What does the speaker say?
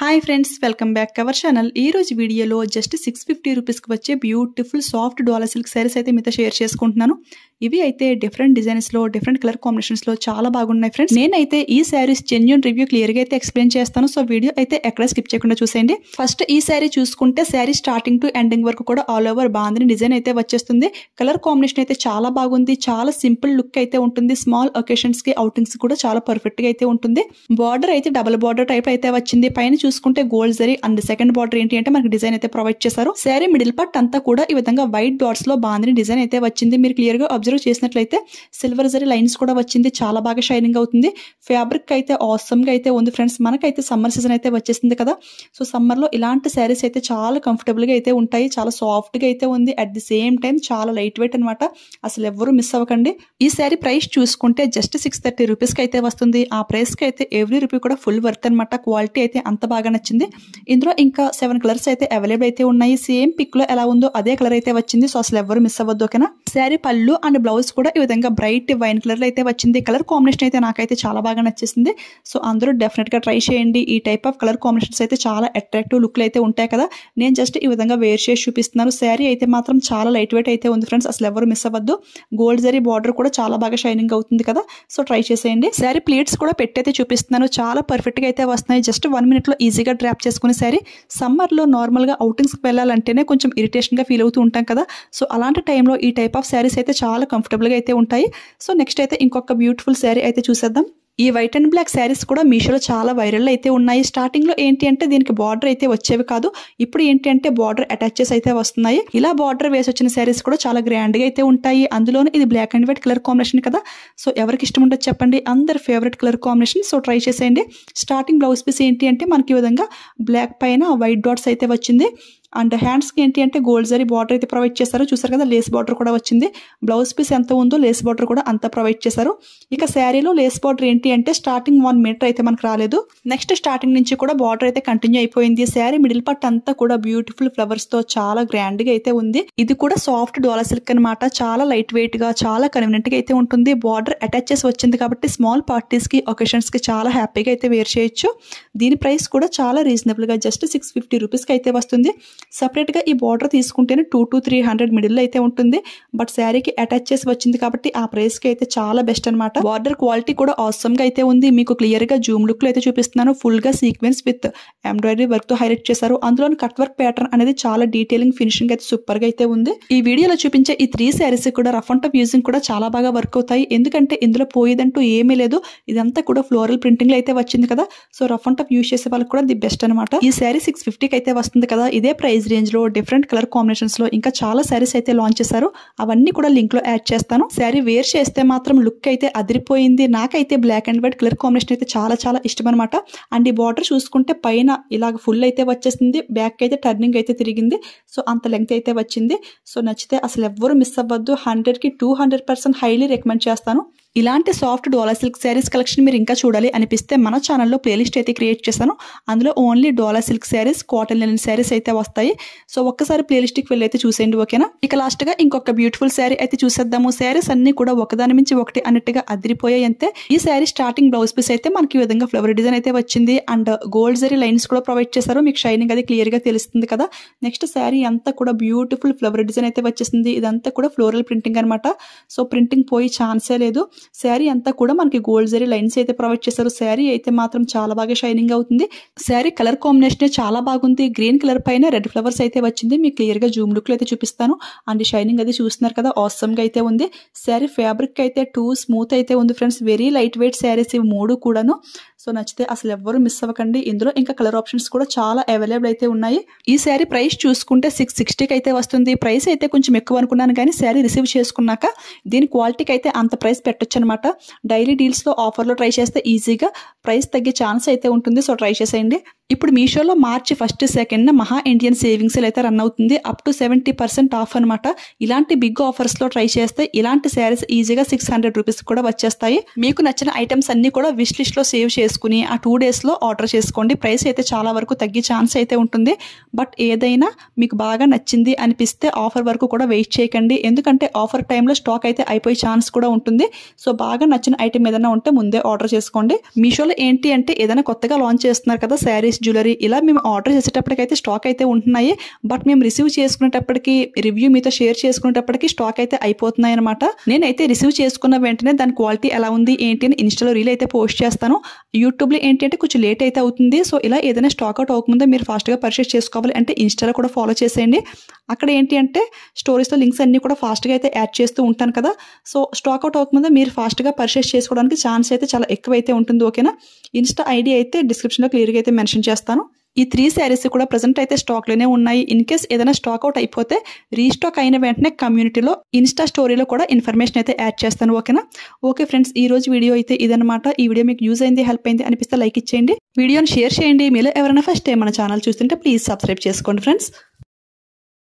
Hi friends, welcome back to our channel. ఈ రోజు వీడియోలో జస్ట్ 650 రూపీస్కి వచ్చే బ్యూటిఫుల్ సాఫ్ట్ డోలా సిల్క్ శారీస్ అయితే మీతో షేర్ చేసుకుంటున్నాను. ఇవి అయితే డిఫరెంట్ డిజైన్స్లో, డిఫరెంట్ కలర్ కాంబినేషన్స్లో చాలా బాగున్నాయి ఫ్రెండ్స్. నేనైతే ఈ శారీస్ జెన్యూన్ రివ్యూ క్లియర్గా అయితే ఎక్స్ప్లెయిన్ చేస్తాను. సో వీడియో అయితే ఎక్కడ స్కిప్ చేయకుండా చూసేయండి. ఫస్ట్ ఈ శారీ చూసుకుంటే శారీ స్టార్టింగ్ టు ఎండింగ్ వరకు కూడా ఆల్ ఓవర్ బాందిని డిజైన్ అయితే వచ్చేస్తుంది. కలర్ కాంబినేషన్ అయితే చాలా బాగుంది. చాలా సింపుల్ లుక్ అయితే ఉంటుంది. స్మాల్ ఒకేషన్స్ కి, అవుటింగ్స్ కూడా చాలా పర్ఫెక్ట్ గా అయితే ఉంటుంది. బార్డర్ అయితే డబుల్ బార్డర్ టైప్ అయితే వచ్చింది. పైన చూసుకుంటే gold zari and second border ఏంటి అంటే మనకి డిజైన్ అయితే ప్రొవైడ్ చేశారు. శారీ మిడిల్ పార్ట్ అంతా కూడా ఈ విధంగా వైట్ డాట్స్ లో బాందిని డిజైన్ అయితే వచ్చింది. మీరు క్లియర్ గా అబ్జర్వ్ చేసినట్లయితే సిల్వర్ జరీ లైన్స్ కూడా వచ్చింది. చాలా బాగా షైనింగ్ అవుతుంది. ఫ్యాబ్రిక్ అయితే ఆసమ్ గా అయితే ఉంది ఫ్రెండ్స్. మనకైతే సమ్మర్ సీజన్ అయితే వచ్చేసింది కదా. సో సమ్మర్ లో ఇలాంటి శారీస్ అయితే చాలా కంఫర్టబుల్ గా అయితే ఉంటాయి. చాలా సాఫ్ట్ గా అయితే ఉంది. అట్ ది సేమ్ టైం చాలా లైట్ వెయిట్ అనమాట. అసలు ఎవరు మిస్ అవ్వకండి. ఈ శారీ ప్రైస్ చూసుకుంటే జస్ట్ 630 రూపీస్ కి అయితే వస్తుంది. ఆ ప్రైస్ కి అయితే ఎవ్రీ రూపీ కూడా ఫుల్ వర్త్ అనమాట. క్వాలిటీ అయితే అంత బాగా నచ్చింది. ఇందులో ఇంకా 7 కలర్స్ అయితే అవైలబుల్ అయితే ఉన్నాయి. సేమ్ పిక్ లో ఎలా ఉందో అదే కలర్ అయితే వచ్చింది. సో అసలు ఎవరు మిస్ అవ్వద్దు, ఓకేనా. శారీ పళ్ళు అండ్ బ్లౌజ్ కూడా ఈ విధంగా బ్రైట్ వైన్ కలర్ లో అయితే వచ్చింది. కలర్ కాంబినేషన్ అయితే నాకైతే చాలా బాగా నచ్చేసింది. సో అందరూ డెఫినెట్ గా ట్రై చేయండి. ఈ టైప్ ఆఫ్ కలర్ కాంబినేషన్స్ అయితే చాలా అట్రాక్టివ్ లుక్ అయితే ఉంటాయి కదా. నేను జస్ట్ ఈ విధంగా వేర్ చేసి చూపిస్తున్నాను. శారీ అయితే మాత్రం చాలా లైట్ వెయిట్ అయితే ఉంది ఫ్రెండ్స్. అసలు ఎవరు మిస్ అవ్వద్దు. గోల్డ్ జరీ బార్డర్ కూడా చాలా బాగా షైనింగ్ అవుతుంది కదా. సో ట్రై చేసేయండి. శారీ ప్లీట్స్ కూడా పెట్టయితే చూపిస్తున్నాను. చాలా పర్ఫెక్ట్ గా అయితే వస్తున్నాయి. జస్ట్ 1 minute లో ఈజీగా డ్రాప్ చేసుకునే శారీ. సమ్మర్ లో నార్మల్ గా అవుటింగ్స్ కి వెళ్ళాలంటేనే కొంచెం ఇరిటేషన్ గా ఫీల్ అవుతూ ఉంటాం కదా. సో అలాంటి టైంలో ఈ టైప్ ఆఫ్ శారీస్ అయితే చాలా కంఫర్టబుల్ గా అయితే ఉంటాయి. సో నెక్స్ట్ అయితే ఇంకొక బ్యూటిఫుల్ శారీ అయితే చూసేద్దాం. ఈ వైట్ అండ్ బ్లాక్ శారీస్ కూడా మీషోలో చాలా వైరల్ అయితే ఉన్నాయి. స్టార్టింగ్ లో ఏంటి అంటే దీనికి బార్డర్ అయితే వచ్చేవి కాదు. ఇప్పుడు ఏంటి అంటే బార్డర్ అటాచెస్ అయితే వస్తున్నాయి. ఇలా బార్డర్ వేసి వచ్చిన శారీస్ కూడా చాలా గ్రాండ్ గా అయితే ఉంటాయి. అందులోనే ఇది black and white colour combination కదా. సో ఎవరికి ఇష్టం ఉండదు చెప్పండి. అందరి favourite colour combination. So try చేసేయండి. స్టార్టింగ్ బ్లౌజ్ పీస్ ఏంటి అంటే మనకి ఈ విధంగా బ్లాక్ పైన వైట్ డాట్స్ అయితే వచ్చింది. అండ్ హ్యాండ్స్ కి ఏంటి అంటే గోల్డ్ జరీ బార్డర్ అయితే ప్రొవైడ్ చేశారు. చూసారు కదా, లేస్ బార్డర్ కూడా వచ్చింది. బ్లౌజ్ పీస్ ఎంత ఉందో లేస్ బార్డర్ కూడా అంత ప్రొవైడ్ చేశారు. ఇక శారీలో లేస్ బార్డర్ ఏంటి అంటే స్టార్టింగ్ 1 మీటర్ అయితే మనకు రాలేదు. నెక్స్ట్ స్టార్టింగ్ నుంచి కూడా బార్డర్ అయితే కంటిన్యూ అయిపోయింది. శారీ మిడిల్ పార్ట్ అంతా కూడా బ్యూటిఫుల్ ఫ్లవర్స్ తో చాలా గ్రాండ్ గా అయితే ఉంది. ఇది కూడా సాఫ్ట్ డోలా సిల్క్ అనమాట. చాలా లైట్ వెయిట్ గా, చాలా కన్వీనియంట్ గా అయితే ఉంటుంది. బార్డర్ అటాచ్ చేసి వచ్చింది కాబట్టి స్మాల్ పార్టీస్ కి, ఒకేషన్స్ కి చాలా హ్యాపీగా అయితే వేర్ చేయొచ్చు. దీని ప్రైస్ కూడా చాలా రీజనబుల్ గా జస్ట్ 650 రూపీస్ కి అయితే వస్తుంది. సపరేట్ గా ఈ బార్డర్ తీసుకుంటేనే 200 to 300 మిడిల్ అయితే ఉంటుంది. బట్ శారీకి అటాచ్ చేసి వచ్చింది కాబట్టి ఆ ప్రైస్ కి అయితే చాలా బెస్ట్ అనమాట. బార్డర్ క్వాలిటీ కూడా ఆసమ్ గా అయితే ఉంది. మీకు క్లియర్ గా జూమ్ లుక్ లో అయితే చూపిస్తున్నాను. ఫుల్ గా సీక్వెన్స్ విత్ ఎంబ్రాయిడరీ వర్క్ తో హైలైట్ చేశారు. అందులో కట్ వర్క్ ప్యాటర్న్ అనేది చాలా డీటెయిలింగ్, ఫినిషింగ్ అయితే సూపర్ గా అయితే ఉంది. ఈ వీడియోలో చూపించే ఈ 3 శారీస్ కూడా రఫ్ అండ్ టఫ్ యూజింగ్ కూడా చాలా బాగా వర్క్ అవుతాయి. ఎందుకంటే ఇందులో పోయేదంటూ ఏమీ లేదు. ఇదంతా కూడా ఫ్లోరల్ ప్రింటింగ్ లో అయితే వచ్చింది కదా. So rough and tough use చేసే వాళ్ళకి కూడా ది బెస్ట్ అనమాట. ఈ శారీ 650 కి అయితే వస్తుంది కదా. ఇదే ప్రైస్ రేంజ్ లో డిఫరెంట్ కలర్ కాంబినేషన్స్ లో ఇంకా చాలా శారీస్ అయితే లాంచ్ చేశారు. అవన్నీ కూడా లింక్ లో యాడ్ చేస్తాను. శారీ వేర్ చేస్తే మాత్రం లుక్ అయితే అదిరిపోయింది. నాకైతే black and white colour combination అయితే చాలా చాలా ఇష్టం అనమాట. అండ్ ఈ బార్డర్ చూసుకుంటే పైన ఇలాగ ఫుల్ అయితే వచ్చేసింది. బ్యాక్ అయితే టర్నింగ్ అయితే తిరిగింది. సో అంత లెంగ్త్ అయితే వచ్చింది. సో నచ్చితే అసలు ఎవ్వరు మిస్ అవ్వద్దు. 100కి 200% హైలీ రికమెండ్ చేస్తాను. ఇలాంటి సాఫ్ట్ డోలా సిల్క్ శారీస్ కలెక్షన్ మీరు ఇంకా చూడాలి అనిపిస్తే మన ఛానల్లో ప్లేలిస్ట్ అయితే క్రియేట్ చేశాను. అందులో only Dola silk saris, cotton linen saris అయితే వస్తాయి. సో ఒక్కసారి ప్లేలిస్ట్ కి వెళ్ళి అయితే చూసేయండి, ఓకేనా. ఇక లాస్ట్ గా ఇంకొక బ్యూటిఫుల్ శారీ అయితే చూసేద్దాము. శారీస్ అన్ని కూడా ఒకదాని మించి ఒకటి అన్నట్టుగా అదిరిపోయాయి అంతే. ఈ శారీ స్టార్టింగ్ బ్లౌజ్ పీస్ అయితే మనకి ఈ విధంగా ఫ్లవర్ డిజైన్ అయితే వచ్చింది. అండ్ గోల్డ్ జరీ లైన్స్ కూడా ప్రొవైడ్ చేశారు. మీకు షైనింగ్ అది క్లియర్ గా తెలుస్తుంది కదా. నెక్స్ట్ శారీ అంతా కూడా బ్యూటిఫుల్ ఫ్లవర్ డిజైన్ అయితే వచ్చేసింది. ఇదంతా కూడా ఫ్లోరల్ ప్రింటింగ్ అనమాట. సో ప్రింటింగ్ పోయి ఛాన్సే లేదు. శారీ అంతా కూడా మనకి గోల్డ్ జరీ లైన్స్ అయితే ప్రొవైడ్ చేశారు. శారీ అయితే మాత్రం చాలా బాగా షైనింగ్ అవుతుంది. శారీ కలర్ కాంబినేషన్ చాలా బాగుంది. గ్రీన్ కలర్ పైన రెడ్ ఫ్లవర్స్ అయితే వచ్చింది. మీకు క్లియర్ గా జూమ్ లుక్ లో అయితే చూపిస్తాను. అండ్ షైనింగ్ అది చూస్తున్నారు కదా, ఆసమ్ గా అయితే ఉంది. శారీ ఫ్యాబ్రిక్ అయితే టూ స్మూత్ అయితే ఉంది friends. Very light weight saris ఇవి 3 కూడాను. సో నచ్చితే అసలు ఎవ్వరు మిస్ అవ్వకండి. ఇందులో ఇంకా కలర్ ఆప్షన్స్ కూడా చాలా అవైలబుల్ అయితే ఉన్నాయి. ఈ శారీ ప్రైస్ చూసుకుంటే 660కి అయితే వస్తుంది. ప్రైస్ అయితే కొంచెం ఎక్కువ అనుకున్నాను కానీ శారీ రిసీవ్ చేసుకున్నాక దీని క్వాలిటీకి అయితే అంత ప్రైస్ పెట్టొచ్చు అనమాట. డైలీ డీల్స్ లో ఆఫర్ లో ట్రై చేస్తే ఈజీగా ప్రైస్ తగ్గే ఛాన్స్ అయితే ఉంటుంది. సో ట్రై చేసేయండి. ఇప్పుడు మీషోలో మార్చి 1, 2 మహా ఇండియన్ సేవింగ్స్ అయితే రన్ అవుతుంది. అప్ టు 70% ఆఫ్ అనమాట. ఇలాంటి బిగ్ ఆఫర్స్ లో ట్రై చేస్తే ఇలాంటి శారీస్ ఈజీగా 600 రూపీస్ కూడా వచ్చేస్తాయి. మీకు నచ్చిన ఐటమ్స్ అన్ని కూడా విష్ లిస్ట్ లో సేవ్ చేసుకుని ఆ 2 days లో ఆర్డర్ చేసుకోండి. ప్రైస్ అయితే చాలా వరకు తగ్గే ఛాన్స్ అయితే ఉంటుంది. బట్ ఏదైనా మీకు బాగా నచ్చింది అనిపిస్తే ఆఫర్ వరకు కూడా వెయిట్ చేయకండి. ఎందుకంటే ఆఫర్ టైంలో స్టాక్ అయితే అయిపోయే ఛాన్స్ కూడా ఉంటుంది. సో బాగా నచ్చిన ఐటమ్ ఏదైనా ఉంటే ముందే ఆర్డర్ చేసుకోండి. మీషోలో ఏంటి అంటే ఏదైనా కొత్తగా లాంచ్ చేస్తున్నారు కదా శారీస్ శారీస్, జ్యువెలరీ ఇలా మేము ఆర్డర్ చేసేటప్పటికైతే స్టాక్ అయితే ఉంటున్నాయి. బట్ మేము రిసీవ్ చేసుకునేటప్పటికి రివ్యూ మీతో షేర్ చేసుకునేటప్పటికి స్టాక్ అయితే అయిపోతున్నాయి అనమాట. నేనైతే రిసీవ్ చేసుకున్న వెంటనే దాని క్వాలిటీ ఎలా ఉంది ఏంటి అని ఇన్స్టాలో రీల్ అయితే పోస్ట్ చేస్తాను. యూట్యూబ్లో ఏంటి అంటే కొంచెం లేట్ అయితే అవుతుంది. సో ఇలా ఏదైనా స్టాక్ అవుట్ అవ్వకముందే మీరు ఫాస్ట్గా పర్చేస్ చేసుకోవాలి అంటే ఇన్స్టాలో కూడా ఫాలో చేసేయండి. అక్కడ ఏంటి అంటే స్టోరీస్లో లింక్స్ అన్నీ కూడా ఫాస్ట్గా అయితే యాడ్ చేస్తూ ఉంటాను కదా. సో స్టాక్ అవుట్ అవ్వకముందే మీరు ఫాస్ట్గా పర్చేస్ చేసుకోవడానికి ఛాన్స్ అయితే చాలా ఎక్కువైతే ఉంటుంది. ఓకేనా. ఇన్స్టా ఐడి అయితే డిస్క్రిప్షన్లో క్లియర్గా అయితే మెన్షన్ చేస్తాను. ఈ 3 శారీస్ కూడా ప్రజెంట్ అయితే స్టాక్లోనే ఉన్నాయి. ఇన్ కేస్ ఏదైనా స్టాక్ అవుట్ అయిపోతే రీస్టాక్ అయిన వెంటనే కమ్యూనిటీలో ఇన్స్టా స్టోరీలో కూడా ఇన్ఫర్మేషన్ అయితే యాడ్ చేస్తాను. ఓకేనా. ఓకే ఫ్రెండ్స్, ఈ రోజు వీడియో అయితే ఇదనమాట. ఈ వీడియో మీకు యూజ్ అయింది, హెల్ప్ అయింది అనిపిస్తే లైక్ ఇచ్చేయండి, వీడియోని షేర్ చేయండి. మీలో ఎవరైనా ఫస్ట్ టైం మన ఛానల్ చూస్తుంటే ప్లీజ్ సబ్స్క్రైబ్ చేసుకోండి ఫ్రెండ్స్.